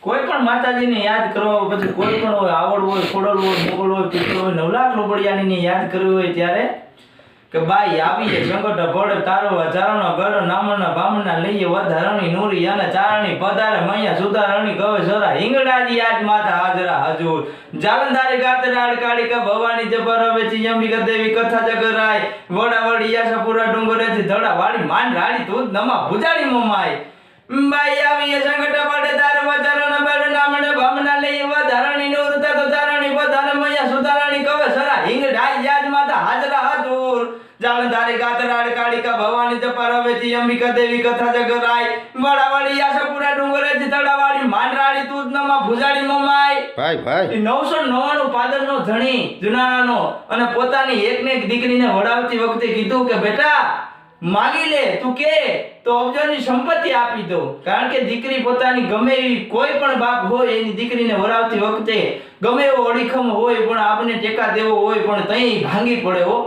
કોઈ પણ માતાજીને યાદ કરવા પછી કોઈ પણ હોય આવડ હોય ખોડલ હોય મોગલ હોય પિત્તળ હોય નવલાખ લોબડિયાની યાદ કરવી હોય ત્યારે કે બાઈ આવીએ સંકટ ભળ તારો ચારણો ગઢ નામના બામણા લઈએ વધારણી નૂરી અને ચારણી પધારે મૈયા સુધારણી કવે સરા હિંગડાજી આજ માતા હાજરા હજુર જાલંધારી ગાતરાડ કાળિકા ભવાની જબર વેચી અંબિકા દેવી કથા જગરાય વડા વડી યાસપુરા ડુંગરેથી ધડા વાડી માંડ રાડી તું નમા ભુજાડી મોમાય બાઈ આવીએ સંકટ ભળ તારો ચારણો ગઢ નામના બામણા લઈએ વધારણી નૂરી તો ચારણી પધારે મૈયા સુધારણી કવે સરા હિંગડાજી આજ માતા હાજરા હજુર જાલંધારી ગાતરાડ કાળિકા ભવાની જપર વેચી અંબિકા દેવી કથા જગરાય વડાવાડી યાસપુરા ડુંગરેથી તડાવાડી માંડરાડી તુજનામાં ભુજાડી મોમાય ભાઈ 999 પાદરનો ધણી જુનાણાનો અને પોતાની એકને એક દીકરીને વડાવતી વખતે કીધું કે બેટા માગી લે તું કે તો અબજોની સંપત્તિ આપી દો કારણ કે દીકરી પોતાની ગમે એવી કોઈ પણ બાપ હોય એની દીકરીને વડાવતી વખતે ગમે એવો અડીખમ હોય પણ આપને ટેકા દેવો હોય પણ તઈ ભાંગી પડે હો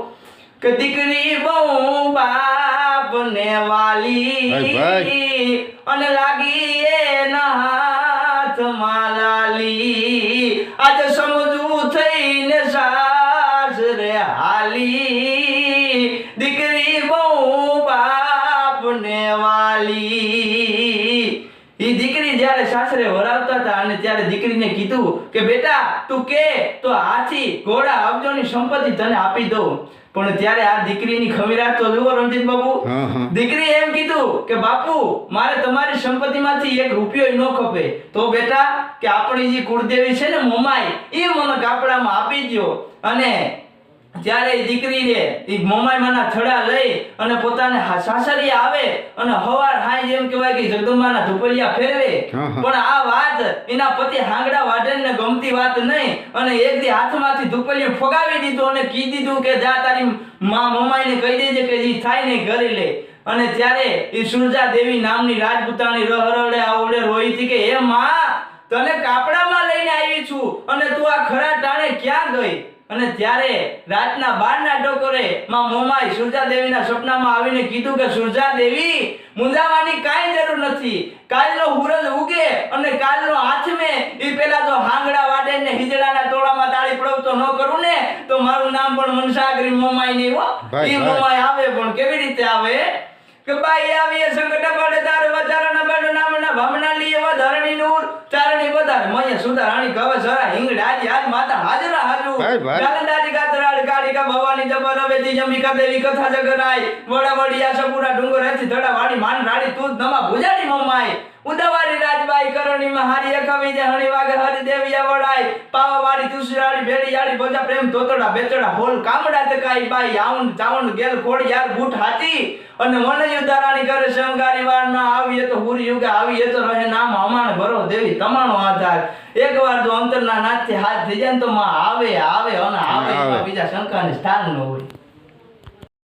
કે દીકરી બહુ બાપ ને વાલી અને લાગી એના હાથમાં લાલી આજ સમજવું થઈને સાસરે હાલી દીકરી બહુ બાપ ને વાલી ઈ દીકરી જ્યારે સાસરે વરાવતા હતા અને ત્યારે દીકરીને કીધું કે બેટા તું કે તો હાથી ઘોડા અબજોની સંપત્તિ તને આપી દઉં પણ ત્યારે આ દીકરીની ખમીરાત તો જુઓ રણજીત બાબુ દીકરી એમ કીધું કે બાપુ મારે તમારી સંપત્તિમાંથી 1 રૂપિયો ન ખપે તો બેટા કે આપણી જે કુળદેવી છે ને મોમાઈ એ મને કાપડામાં આપી દો અને જ્યારે એ દીકરીને એ મોમાઈ માના થડા લઈ અને પોતાને સાસરી આવે અને હવાર હાઈ જેમ કહેવાય કે જગદંબાના ધુપલિયા ફેરવે પણ આ વાત એના પતિ હાંગડા વાઢેને ગમતી વાત નહીં અને એક દી હાથમાંથી ધુપલિયું ફગાવી દીધું અને કી દીધું કે જા તારી માં મોમાઈને કહી દેજે કે જી થાય ને કરી લે અને ત્યારે એ સુરજા દેવી નામની રાજપૂતાણી રહરડે આવડે રોઈતી કે હે માં તને કાપડામાં લઈને આવી છું અને તું આ ખરા ટાણે ક્યાં ગઈ અને ત્યારે રાતના 12 ના ટકોરે માં મોમાઈ સુરજા દેવીના સપનામાં આવીને કીધું કે સુરજા દેવી મુંજાવાની કાંઈ જરૂર નથી કાલનો સૂરજ ઉગે અને કાલનો હાથમે ઈ પેલા જો હાંગડા વાડે ને હિજડાના ટોળામાં તાળી પડવતો ન કરું ને તો મારું નામ પણ મનસાગરી મોમાઈ નહીં હો ઈ મોમાઈ આવે પણ કેવી રીતે આવે કે બાઈ આવીએ સંકટ પડે તાર વચારના બડ નામના ભામના લીએ વધારણી નૂર ચારણી વધાર મૈયા સુધારણી કવે સરા હિંગડાજી આજ માતા હાજરા હાજુ જાલંધારી ગાતરાડ કાળિકા ભવાની જબર વેચી અંબિકા દેવી કથા જગરાય વડાવડી યાસપુરા ડુંગરેથી ધડા વાડી માંડ રાડી તું નમા ભુજાડી મોમાઈ ઉદવારી રાજબાઈ કરણીમાં હારી અખવી જે હણી વાગે હરી દેવિયા વડાઈ પાવાવાડી તુસરાડી ભેડીયાડી બોજા પ્રેમ તોતડા બેચડા હોલ કામડા તકાઈ બાઈ આઉન ચાવણ ગેલ ખોડ યાર બૂટ હાથી અને મન યુદ્ધારાણી કરે શંગારી વાર ના આવીએ તો હુરી યુગે આવીએ તો રહે નામ અમાણ ભરો દેવી તમારો આધાર એકવાર જો અંતરના નાથથી હાથ થઈ જાય તો માં આવે આવે અને આવે બીજા શંકાને સ્થાન ન હોય